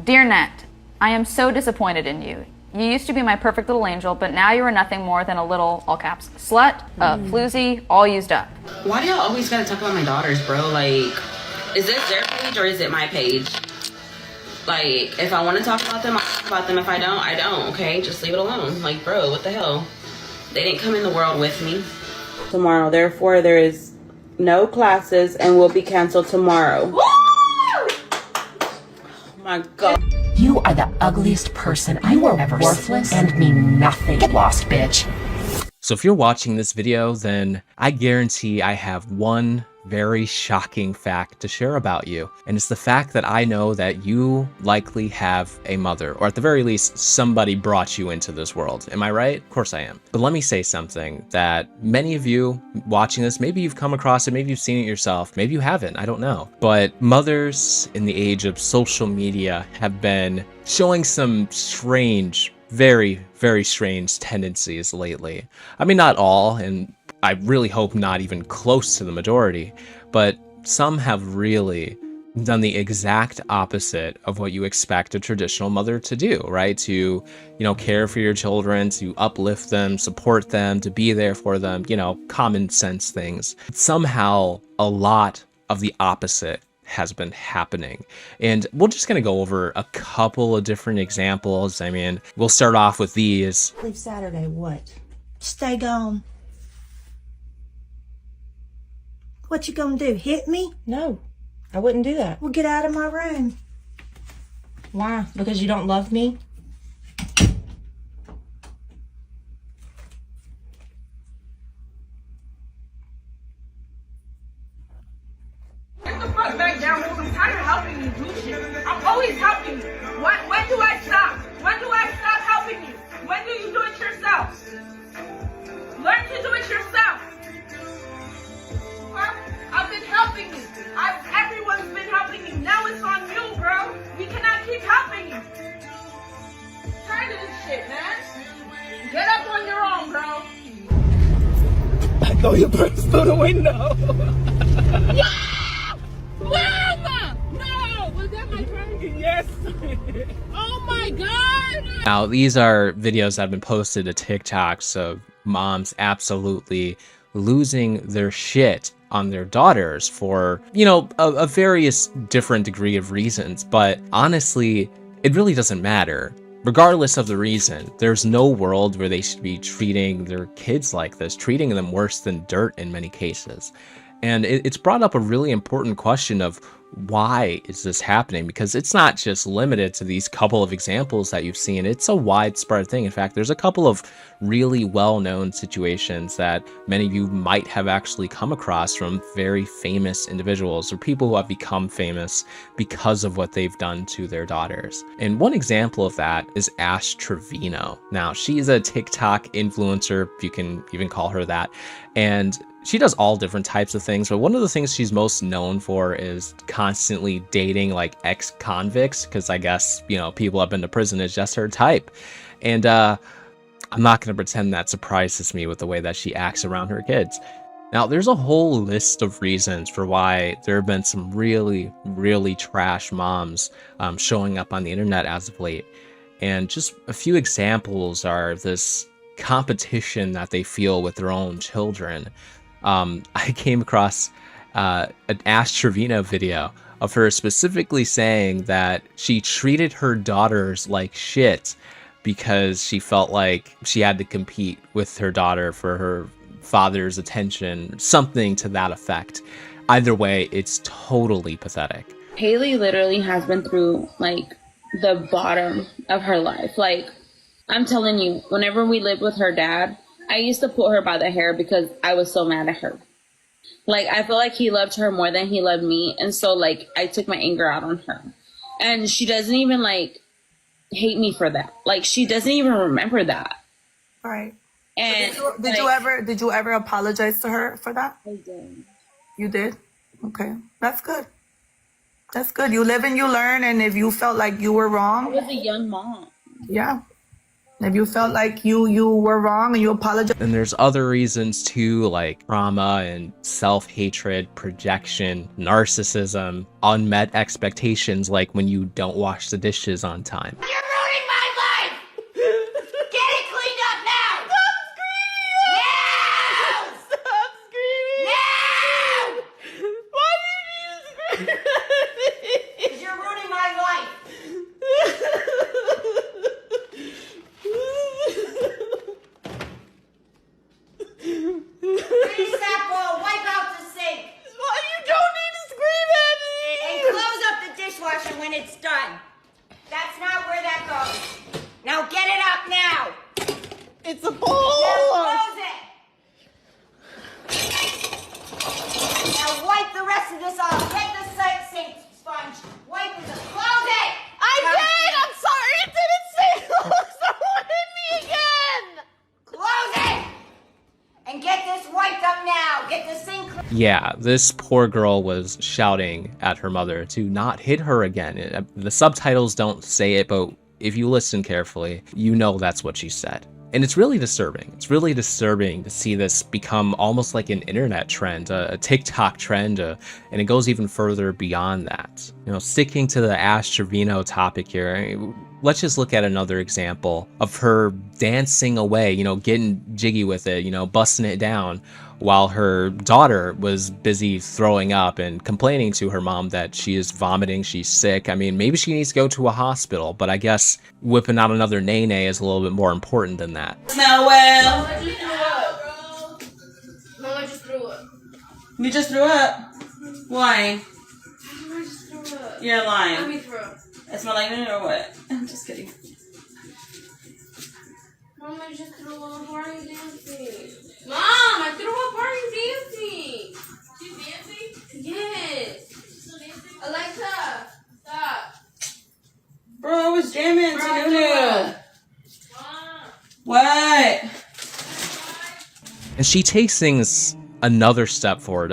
Dear Net, I am so disappointed in you. You used to be my perfect little angel, but now you are nothing more than a little, all caps, slut, floozy, all used up. Why do y'all always gotta talk about my daughters, bro? Like, is this their page or is it my page? Like, if I want to talk about them, I'll talk about them. If I don't, I don't, okay? Just leave it alone. Like, bro, what the hell? They didn't come in the world with me. Tomorrow, therefore, there is no classes and will be canceled tomorrow. Oh my God. You are the ugliest person I will ever worthless and mean nothing. Get lost, bitch. So if you're watching this video, then I guarantee I have one very shocking fact to share about you. And it's the fact that I know that you likely have a mother, or at the very least, somebody brought you into this world. Am I right? Of course I am. But let me say something that many of you watching this, maybe you've come across it, maybe you've seen it yourself, maybe you haven't, I don't know. But mothers in the age of social media have been showing some strange, very, very strange tendencies lately. I mean, not all, and I really hope not even close to the majority, but some have really done the exact opposite of what you expect a traditional mother to do, right? To, you know, care for your children, to uplift them, support them, to be there for them, you know, common sense things. Somehow, a lot of the opposite has been happening. And we're just going to go over a couple of different examples. I mean, we'll start off with these. Leave Saturday, what? Stay gone. What you gonna do, hit me? No, I wouldn't do that. Well, get out of my room. Why? Because you don't love me? Get the fuck back down, because I'm tired of helping you do shit. I'm always helping you. When do I stop? When do I stop helping you? When do you do it yourself? Learn to do it yourself. Huh? I've been helping you. Everyone's been helping you. Now it's on you, bro. We cannot keep helping you. Tired of this shit, man. Get up on your own, bro. I thought you burst through the window. Mama! No! Was that my turn? Yes. Oh my God! Now, these are videos that have been posted to TikToks of moms absolutely losing their shit on their daughters for, you know, a various different degree of reasons. But honestly, it really doesn't matter. Regardless of the reason, there's no world where they should be treating their kids like this, treating them worse than dirt in many cases. And it's brought up a really important question of why is this happening? Because it's not just limited to these couple of examples that you've seen. It's a widespread thing. In fact, there's a couple of really well-known situations that many of you might have actually come across from very famous individuals or people who have become famous because of what they've done to their daughters. And one example of that is Ash Trevino. Now, she's a TikTok influencer, if you can even call her that, and she does all different types of things, but one of the things she's most known for is constantly dating like ex-convicts, because I guess, you know, people have been to prison is just her type. And I'm not going to pretend that surprises me with the way that she acts around her kids. Now, there's a whole list of reasons for why there have been some really, really trash moms showing up on the internet as of late. And just a few examples are this competition that they feel with their own children. I came across an Ash Trevino video of her specifically saying that she treated her daughters like shit because she felt like she had to compete with her daughter for her father's attention, something to that effect. Either way, it's totally pathetic. Haley literally has been through, like, the bottom of her life. Like, I'm telling you, whenever we lived with her dad, I used to pull her by the hair because I was so mad at her. Like, I feel like he loved her more than he loved me. And so, like, I took my anger out on her. And she doesn't even, like, hate me for that. Like, she doesn't even remember that. Right. And did you ever apologize to her for that? I did. You did? Okay. That's good. That's good. You live and you learn, and if you felt like you were wrong. I was a young mom. Yeah. If you felt like you were wrong and you apologize. And there's other reasons too, like trauma and self-hatred, projection, narcissism, unmet expectations, like when you don't wash the dishes on time. You're ruining my life! Get it cleaned up now! Stop screaming! Now! Stop screaming! Now! Why did you scream? Because you're ruining my life! Finish that bowl, wipe out the sink! Well, you don't need to scream at me! And close up the dishwasher when it's done. That's not where that goes. Now get it up now! It's a bowl! Now close it! Now wipe the rest of this off. Get the sink sponge. Wipe it. Close it! I did! I'm sorry, it didn't say close. Don't hit me again! Close it! And get this wiped up now. Get the sink clean. Yeah, this poor girl was shouting at her mother to not hit her again. The subtitles don't say it, but if you listen carefully, you know that's what she said. And it's really disturbing. It's really disturbing to see this become almost like an internet trend, a TikTok trend, and it goes even further beyond that. You know, sticking to the Ash Trevino topic here, let's just look at another example of her dancing away, you know, getting jiggy with it, you know, busting it down, while her daughter was busy throwing up and complaining to her mom that she is vomiting, she's sick. I mean, maybe she needs to go to a hospital, but I guess whipping out another nay-nay is a little bit more important than that. Smell well. Mama just threw up. You just threw up? Why? I just threw up. You're lying. Let me throw up. It smell like it or what? I'm just kidding. Mama just threw up. Why are you dancing? Mom, I threw up. Why are you dancing? She's dancing? Yes. She's still dancing? Alexa, stop. Bro, I was jamming to Bro, Nunu. What? And she takes things another step forward,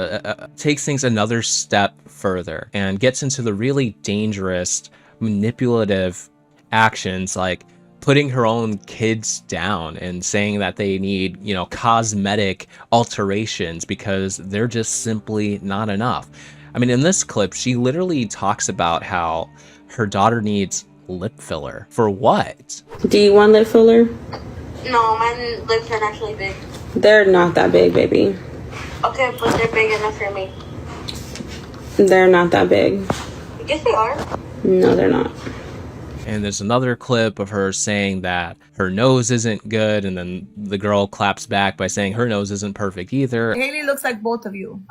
takes things another step further, and gets into the really dangerous, manipulative actions like putting her own kids down and saying that they need, you know, cosmetic alterations because they're just simply not enough. I mean, in this clip, she literally talks about how her daughter needs lip filler. For what? Do you want lip filler? No, my lips are actually big. They're not that big, baby. Okay, but they're big enough for me. They're not that big. Yes, they are. No, they're not. And there's another clip of her saying that her nose isn't good, and then the girl claps back by saying her nose isn't perfect either. Haley looks like both of you.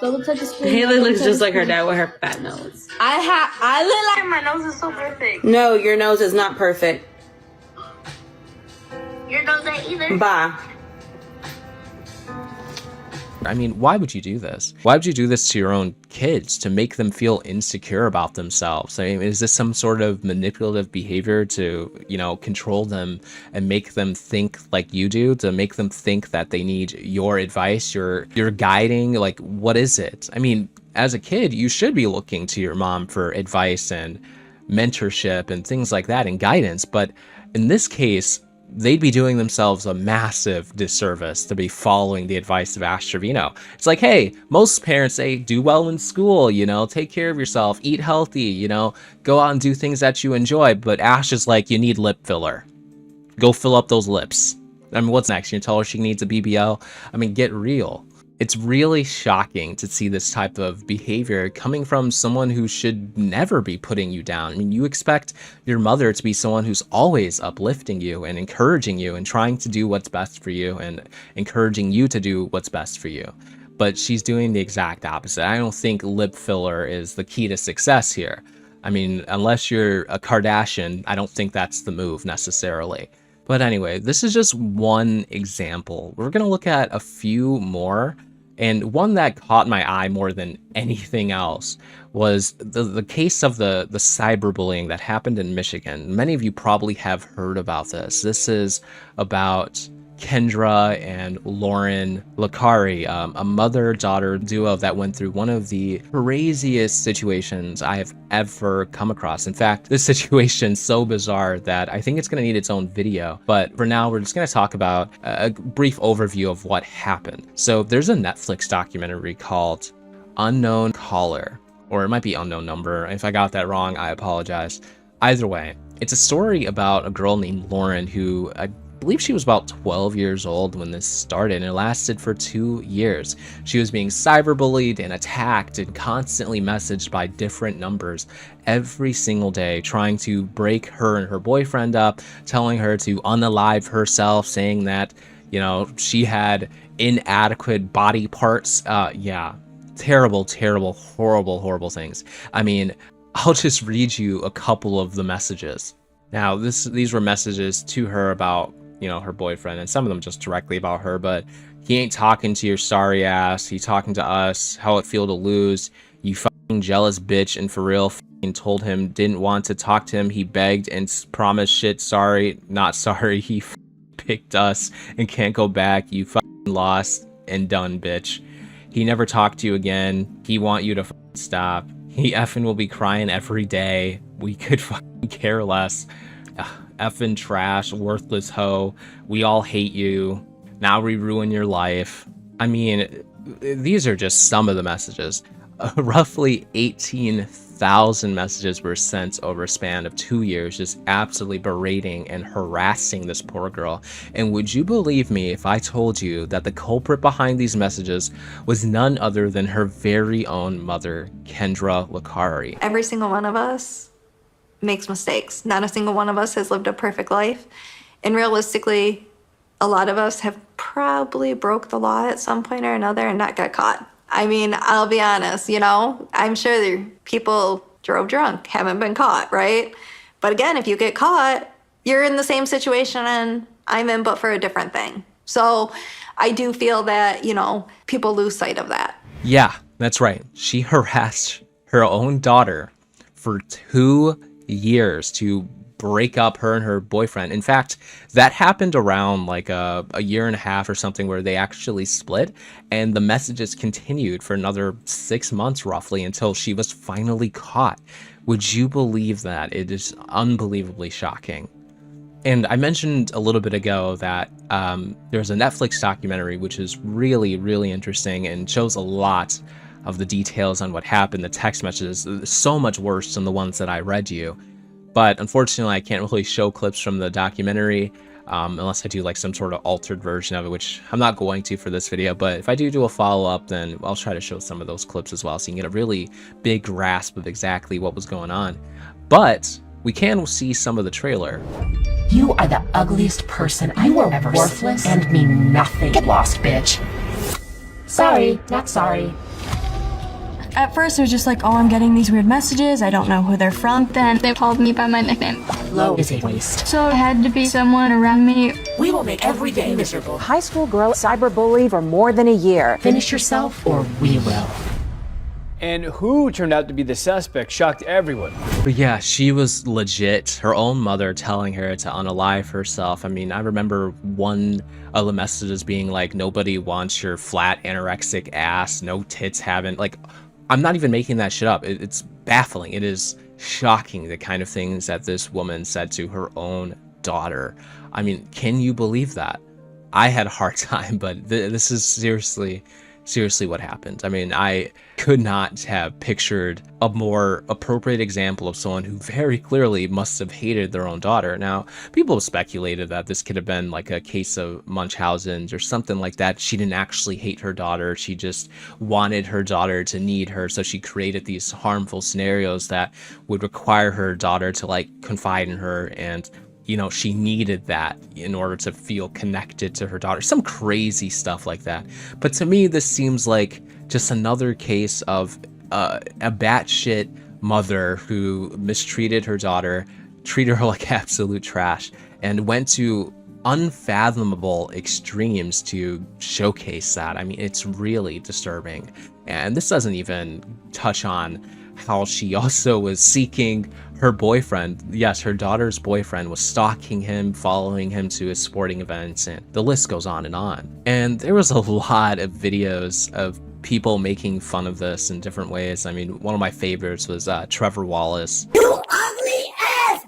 So it looks like a spoon. Haley looks just like her dad with her fat nose. I look like my nose is so perfect. No, your nose is not perfect. Your nose ain't either. Bye. I mean, why would you do this? Why would you do this to your own kids, to make them feel insecure about themselves? I mean, is this some sort of manipulative behavior to, you know, control them and make them think like you do, to make them think that they need your advice, your guiding? Like, what is it? I mean, as a kid, you should be looking to your mom for advice and mentorship and things like that and guidance. But in this case, they'd be doing themselves a massive disservice to be following the advice of Ash Trevino. It's like, hey, most parents say, do well in school, you know, take care of yourself, eat healthy, you know, go out and do things that you enjoy. But Ash is like, you need lip filler. Go fill up those lips. I mean, what's next? You tell her she needs a BBL? I mean, get real. It's really shocking to see this type of behavior coming from someone who should never be putting you down. I mean, you expect your mother to be someone who's always uplifting you and encouraging you and trying to do what's best for you and encouraging you to do what's best for you. But she's doing the exact opposite. I don't think lip filler is the key to success here. I mean, unless you're a Kardashian, I don't think that's the move necessarily. But anyway, this is just one example. We're going to look at a few more. And one that caught my eye more than anything else was the case of the cyberbullying that happened in Michigan. Many of you probably have heard about this. This is about Kendra and Lauren Lucari, a mother-daughter duo that went through one of the craziest situations I have ever come across. In fact, this situation's so bizarre that I think it's going to need its own video. But for now, we're just going to talk about a brief overview of what happened. So there's a Netflix documentary called Unknown Caller, or it might be Unknown Number. If I got that wrong, I apologize. Either way, it's a story about a girl named Lauren who I believe she was about 12 years old when this started, and it lasted for 2 years. She was being cyberbullied and attacked and constantly messaged by different numbers every single day, trying to break her and her boyfriend up, telling her to unalive herself, saying that, you know, she had inadequate body parts. Yeah, terrible, horrible things. I mean, I'll just read you a couple of the messages. Now, these were messages to her about, you know, her boyfriend, and some of them just directly about her, but he ain't talking to your sorry ass. He talking to us. How it feel to lose. You fucking jealous bitch. And for real, fucking told him didn't want to talk to him. He begged and promised shit. Sorry, not sorry. He picked us and can't go back. You fucking lost and done, bitch. He never talked to you again. He want you to fucking stop. He effing will be crying every day. We could fucking care less. Effing trash, worthless hoe. We all hate you. Now we ruin your life. I mean, these are just some of the messages. Roughly 18,000 messages were sent over a span of 2 years, just absolutely berating and harassing this poor girl. And would you believe me if I told you that the culprit behind these messages was none other than her very own mother, Kendra Lucari? Every single one of us makes mistakes. Not a single one of us has lived a perfect life. And realistically, a lot of us have probably broke the law at some point or another and not got caught. I mean, I'll be honest, you know, I'm sure people drove drunk, haven't been caught, right? But again, if you get caught, you're in the same situation I'm in, but for a different thing. So I do feel that, you know, people lose sight of that. Yeah, that's right. She harassed her own daughter for 2 years to break up her and her boyfriend. In fact, that happened around like a year and a half or something where they actually split, and the messages continued for another 6 months roughly until she was finally caught. Would you believe that? It is unbelievably shocking. And I mentioned a little bit ago that there's a Netflix documentary which is really interesting and shows a lot of the details on what happened. The text messages, so much worse than the ones that I read you. But unfortunately, I can't really show clips from the documentary unless I do like some sort of altered version of it, which I'm not going to for this video. But if I do a follow-up, then I'll try to show some of those clips as well, so you can get a really big grasp of exactly what was going on. But we can see some of the trailer. You are the ugliest person I will ever see. Worthless and mean nothing. Get lost, bitch. Sorry, not sorry. At first, it was just like, oh, I'm getting these weird messages. I don't know who they're from. Then they called me by my nickname. Low is a waste. So it had to be someone around me. We will make every day miserable. High school girl cyberbullied for more than a year. Finish yourself or we will. And who turned out to be the suspect shocked everyone. But yeah, she was legit. Her own mother telling her to unalive herself. I mean, I remember one of the messages being like, nobody wants your flat anorexic ass, no tits haven't. Like, I'm not even making that shit up. It's baffling. It is shocking, the kind of things that this woman said to her own daughter. I mean, can you believe that? I had a hard time, but this is seriously what happened. I mean, I could not have pictured a more appropriate example of someone who very clearly must have hated their own daughter. Now, people have speculated that this could have been like a case of Munchausen's or something like that. She didn't actually hate her daughter. She just wanted her daughter to need her. So she created these harmful scenarios that would require her daughter to like confide in her, and you know, she needed that in order to feel connected to her daughter. Some crazy stuff like that. But to me, this seems like just another case of a batshit mother who mistreated her daughter, treated her like absolute trash, and went to unfathomable extremes to showcase that. I mean, it's really disturbing. And this doesn't even touch on how she also was seeking her boyfriend. Yes, her daughter's boyfriend was stalking him, following him to his sporting events, and the list goes on. And there was a lot of videos of people making fun of this in different ways. I mean, one of my favorites was Trevor Wallace. You ugly ass!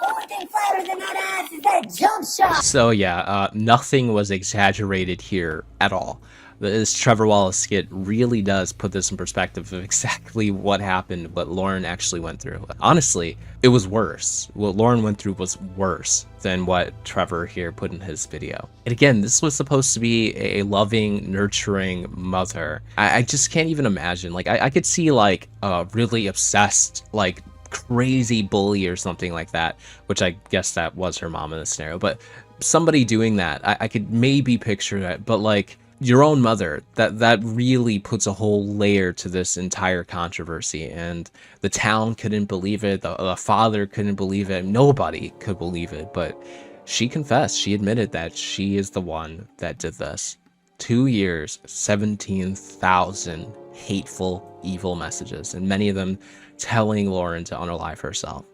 Only thing flatter than that ass is that jump shot! So yeah, nothing was exaggerated here at all. This Trevor Wallace skit really does put this in perspective of exactly what happened, what Lauren actually went through. Honestly, it was worse. What Lauren went through was worse than what Trevor here put in his video. And again, this was supposed to be a loving, nurturing mother. I just can't even imagine. Like, I could see like a really obsessed, like crazy bully or something like that, which I guess that was her mom in the scenario. But somebody doing that, I could maybe picture that. But like, your own mother, that really puts a whole layer to this entire controversy, and the town couldn't believe it, the father couldn't believe it, nobody could believe it, but she confessed, she admitted that she is the one that did this. 2 years, 17,000 hateful, evil messages, and many of them telling Lauren to unalive herself.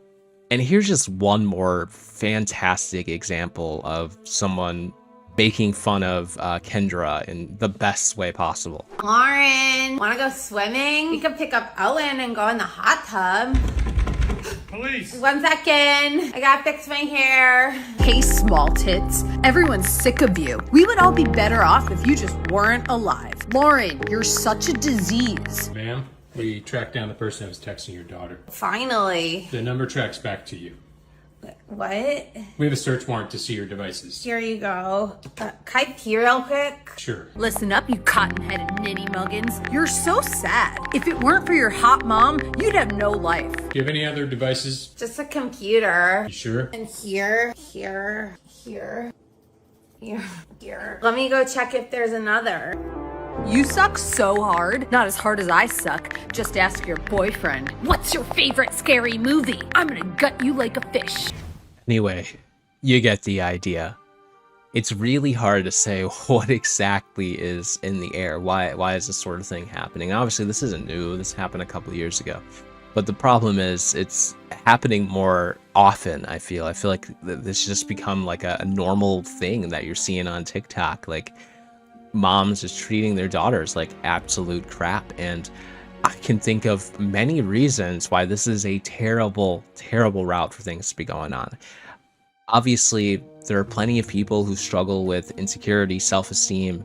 And here's just one more fantastic example of someone making fun of Kendra in the best way possible. Lauren, wanna go swimming? We could pick up Owen and go in the hot tub. Police! 1 second, I gotta fix my hair. Hey, small tits. Everyone's sick of you. We would all be better off if you just weren't alive. Lauren, you're such a disease. Ma'am, we tracked down the person who was texting your daughter. Finally. The number tracks back to you. What? We have a search warrant to see your devices. Here you go. Can I pee real quick? Sure. Listen up, you cotton-headed ninny muggins. You're so sad. If it weren't for your hot mom, you'd have no life. Do you have any other devices? Just a computer. You sure? And here. Let me go check if there's another. You suck so hard. Not as hard as I suck. Just ask your boyfriend. What's your favorite scary movie? I'm gonna gut you like a fish. Anyway, you get the idea. It's really hard to say what exactly is in the air. Why is this sort of thing happening? Obviously, this isn't new. This happened a couple of years ago. But the problem is it's happening more often, I feel. I feel like this just become like a normal thing that you're seeing on TikTok. Like, moms just treating their daughters like absolute crap. And I can think of many reasons why this is a terrible, terrible route for things to be going on. Obviously, there are plenty of people who struggle with insecurity, self-esteem,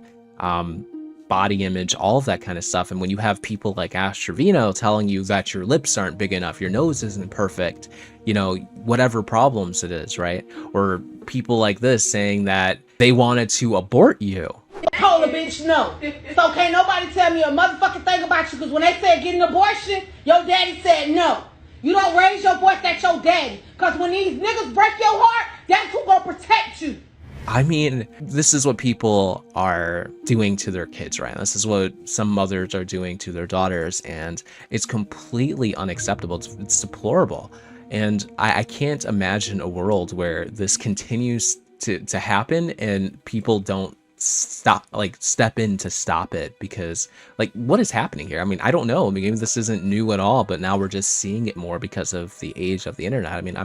body image, all of that kind of stuff. And when you have people like Ash Trevino telling you that your lips aren't big enough, your nose isn't perfect, you know, whatever problems it is, right? Or people like this saying that they wanted to abort you. Told a bitch no. So can't nobody tell me a motherfucking thing about you, because when they said get an abortion, your daddy said no. You don't raise your voice at your daddy, because when these niggas break your heart, that's who gonna protect you. I mean, this is what people are doing to their kids, right? This is what some mothers are doing to their daughters, and it's completely unacceptable. It's deplorable. And I can't imagine a world where this continues to happen and people don't step in to stop it, because like, what is happening here? I mean, I don't know. I mean, maybe this isn't new at all, but now we're just seeing it more because of the age of the internet. I mean,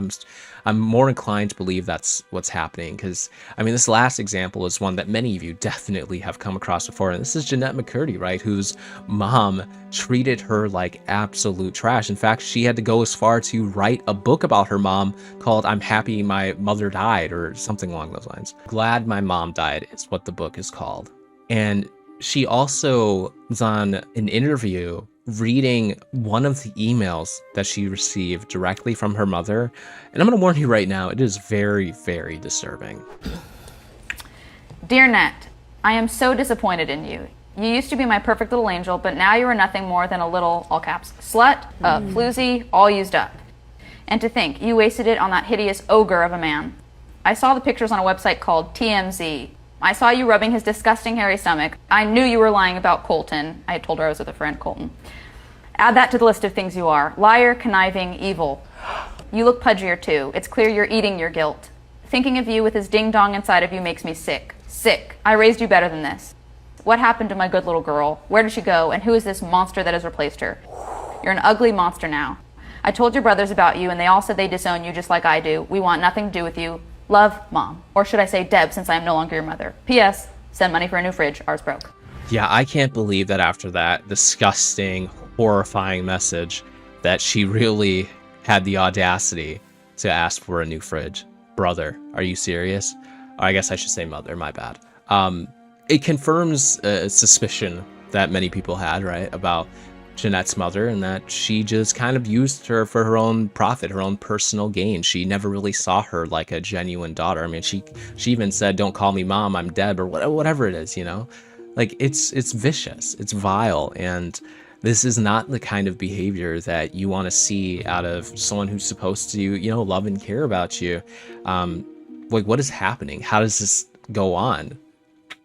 I'm more inclined to believe that's what's happening, because I mean, this last example is one that many of you definitely have come across before, and this is Jennette McCurdy, right, whose mom treated her like absolute trash. In fact, she had to go as far to write a book about her mom called "I'm Happy My Mother Died" or something along those lines. "Glad My Mom Died" is what the book is called. And she also was on an interview reading one of the emails that she received directly from her mother. And I'm going to warn you right now, it is very, very disturbing. Dear Net, I am so disappointed in you. You used to be my perfect little angel, but now you are nothing more than a little, all caps, slut, floozy, all used up. And to think, you wasted it on that hideous ogre of a man. I saw the pictures on a website called TMZ. I saw you rubbing his disgusting hairy stomach. I knew you were lying about Colton. I had told her I was with a friend, Colton. Add that to the list of things you are. Liar, conniving, evil. You look pudgier too. It's clear you're eating your guilt. Thinking of you with his ding-dong inside of you makes me sick. Sick. I raised you better than this. What happened to my good little girl? Where did she go? And who is this monster that has replaced her? You're an ugly monster now. I told your brothers about you and they all said they disown you just like I do. We want nothing to do with you. Love, Mom. Or should I say Deb, since I am no longer your mother. P.S. Send money for a new fridge. Ours broke. Yeah, I can't believe that after that disgusting, horrifying message that she really had the audacity to ask for a new fridge. Brother, are you serious? Or I guess I should say mother, my bad. It confirms a suspicion that many people had, right, about Jennette's mother, and that she just kind of used her for her own profit, her own personal gain. She never really saw her like a genuine daughter. I mean, she even said, "Don't call me mom, I'm Deb," or whatever it is, you know? Like, it's vicious, it's vile, and this is not the kind of behavior that you want to see out of someone who's supposed to, you know, love and care about you. Like, what is happening? How does this go on?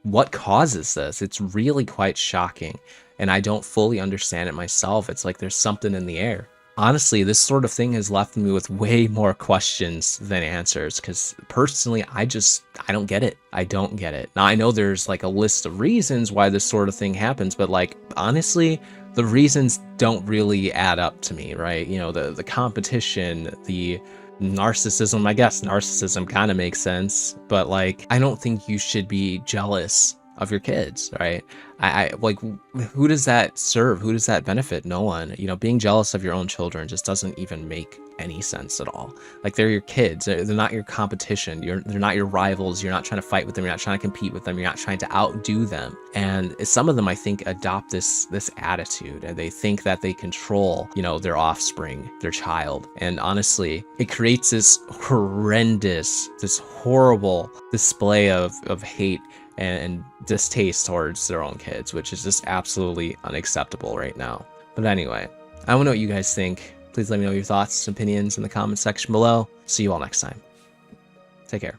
What causes this? It's really quite shocking, and I don't fully understand it myself. It's like there's something in the air. Honestly, this sort of thing has left me with way more questions than answers, because personally, I don't get it. I don't get it. Now, I know there's like a list of reasons why this sort of thing happens, but like, honestly, the reasons don't really add up to me, right? You know, the competition, the narcissism. I guess narcissism kind of makes sense, but like, I don't think you should be jealous of your kids, right? I like, who does that serve? Who does that benefit? No one. You know, being jealous of your own children just doesn't even make any sense at all. Like, they're your kids. They're not your competition. They're not your rivals. You're not trying to fight with them. You're not trying to compete with them. You're not trying to outdo them. And some of them, I think, adopt this attitude, and they think that they control, you know, their offspring, their child. And honestly, it creates this horrendous, this horrible display of hate and distaste towards their own kids, which is just absolutely unacceptable right now. But anyway, I want to know what you guys think. Please let me know your thoughts and opinions in the comment section below. See you all next time. Take care.